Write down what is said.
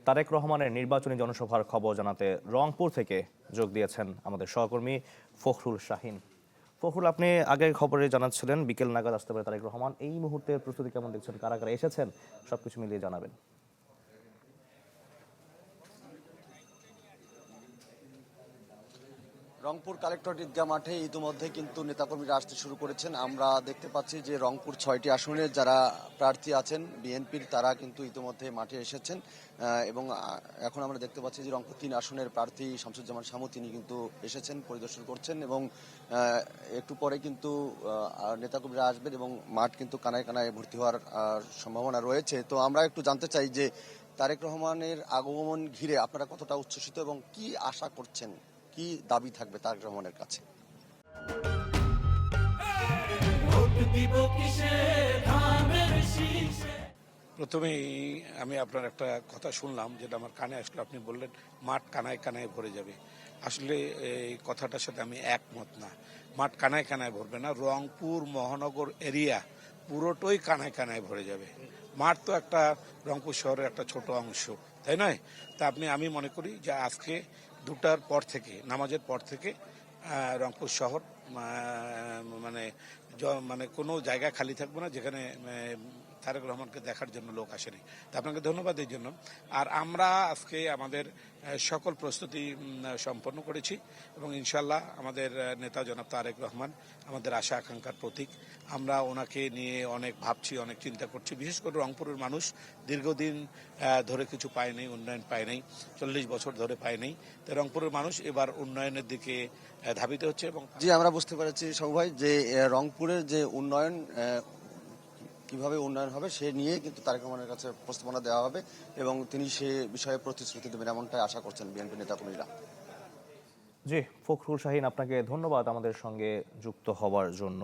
তারেক রহমানের নির্বাচনী জনসভার খবর জানাতে রংপুর থেকে যোগ দিয়েছেন আমাদের সহকর্মী ফখরুল শাহিন। ফখরুল, আপনি আগের খবরে জানাচ্ছিলেন বিকেল নাগাদ আসতে পারে তারেক রহমান। এই মুহূর্তের প্রস্তুতি কেমন দেখছেন? কারা কারা এসেছেন সবকিছু মিলিয়ে জানাবেন। রংপুর কালেক্টরেট ঈদগাহ মাঠে ইতিমধ্যে কিন্তু নেতাকর্মীরা আসতে শুরু করেছেন। আমরা দেখতে পাচ্ছি যে রংপুর 6টি আসনের যারা প্রার্থী আছেন বিএনপির, তারা কিন্তু ইতিমধ্যে মাঠে এসেছেন এবং এখন আমরা দেখতে পাচ্ছি যে রংপুর 3 আসনের প্রার্থী শামসুজ্জামান শামু তিনি কিন্তু এসেছেন, পরিদর্শন করছেন এবং একটু পরে কিন্তু নেতাকর্মীরা আসবেন এবং মাঠ কিন্তু কানায় কানায় ভর্তি হওয়ার সম্ভাবনা রয়েছে। তো আমরা একটু জানতে চাই যে তারেক রহমানের আগমন ঘিরে আপনারা কতটা উচ্ছ্বসিত এবং কি আশা করছেন, কি দাবি থাকবে তারেক রহমানের কাছে? প্রথমেই আমি আপনার একটা কথা শুনলাম, যেটা আমার কানে আসলো। আপনি বললেন মাঠ কানায় কানায় ভরে যাবে। আসলে এই কথাটার সাথে আমি একমত না। মাঠ কানায় কানায় ভরবে না। রংপুর মহানগর এরিয়া পুরোটাই কানায় কানায় ভরে যাবে। মাঠ তো একটা রংপুর শহরের একটা ছোট অংশ, তাই নয়? তা আমি মনে করি যে আজকে 2টার পর থেকে, নামাজের পর থেকে রংপুর শহর মানে মানে কোনো জায়গা খালি থাকবে না যেখানে তারেক রহমানকে দেখার জন্য লোক আসেনি। তা আপনাকে ধন্যবাদ এই জন্য। আর আমরা আজকে আমাদের সকল প্রস্তুতি সম্পন্ন করেছি এবং ইনশাল্লাহ আমাদের নেতা জনাব তারেক রহমান আমাদের আশা আকাঙ্ক্ষার প্রতীক। আমরা ওনাকে নিয়ে অনেক ভাবছি, অনেক চিন্তা করছি। বিশেষ করে রংপুরের মানুষ দীর্ঘদিন ধরে কিছু পায় নাই, উন্নয়ন পায় নাই, 40 বছর ধরে পায় নাই। তো রংপুরের মানুষ এবার উন্নয়নের দিকে ধাবিত হচ্ছে। এবং জি, আমরা বুঝতে পেরেছি সবাই যে রংপুরের যে উন্নয়ন, কিভাবে উন্নয়ন হবে সে নিয়ে কিন্তু তারেক রহমানের কাছে প্রস্তাবনা দেওয়া হবে এবং তিনি সে বিষয়ে প্রতিশ্রুতি দেবেন, এমনটাই আশা করছেন বিএনপি নেতাকর্মীরা। জি, ফখরুল শাহিন, আপনাকে ধন্যবাদ আমাদের সঙ্গে যুক্ত হওয়ার জন্য।